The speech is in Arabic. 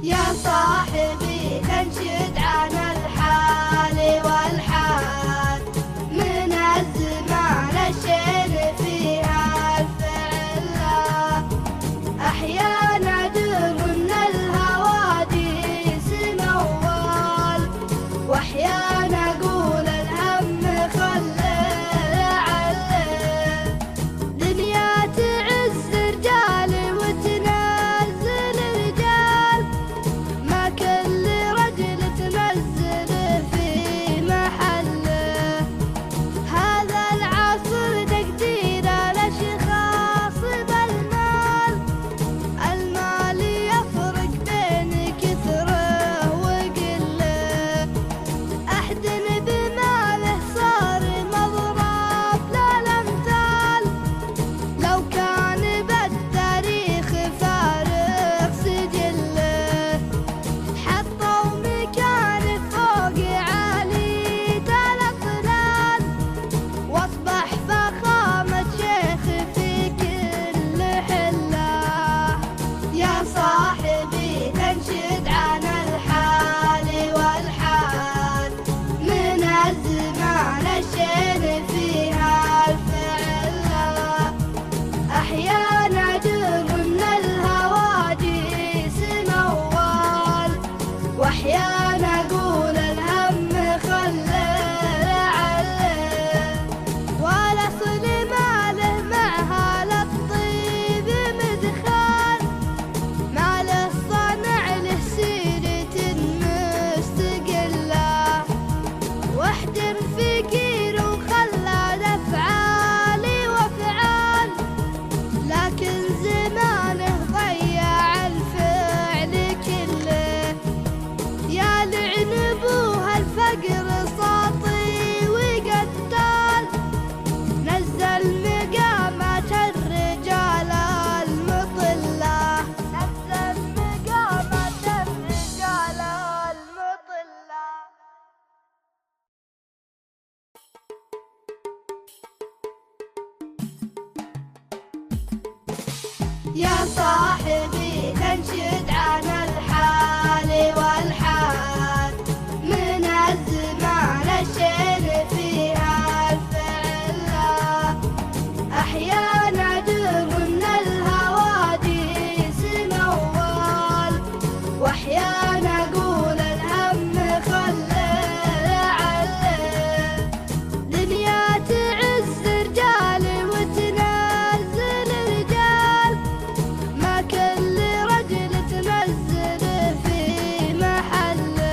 يا صاحبي انشد عن الحال والحال من الزمان الشين فيها الفعل أحيانا أدر من الهواديس موال وأحيانا أقول الهم خلي عليه دنيا تعز رجال وتنزل رجال ما كل رجل تنزل في محله هذا العصر تقدير الأشخاص بالمال المال يفرق بين كثره وقله أحد بماله صار مضرب للأمثال لو كان بالتاريخ فارغ سجله حطوا مكان فوق عالي الأطلال واصبح فخامة شيخ في كل حله يا صاحبي انشد عن الحال والحال من الزمان الشين فيها الفعل أحيانا أدر من الهواديس موال وأحيانا أقول الهم خلي عليه والأصل ماله مع الطيب مدخال ماله صنع له سيرة مستقلة واحد فقير وخلى أفعال وأفعال لكن زمانه ضيع الفعل كله يا لعن ابوها الفقر ساطي وقتال نزل مقامات الرجال المطلة نزل مقامات الرجال المطلة يا صاحبي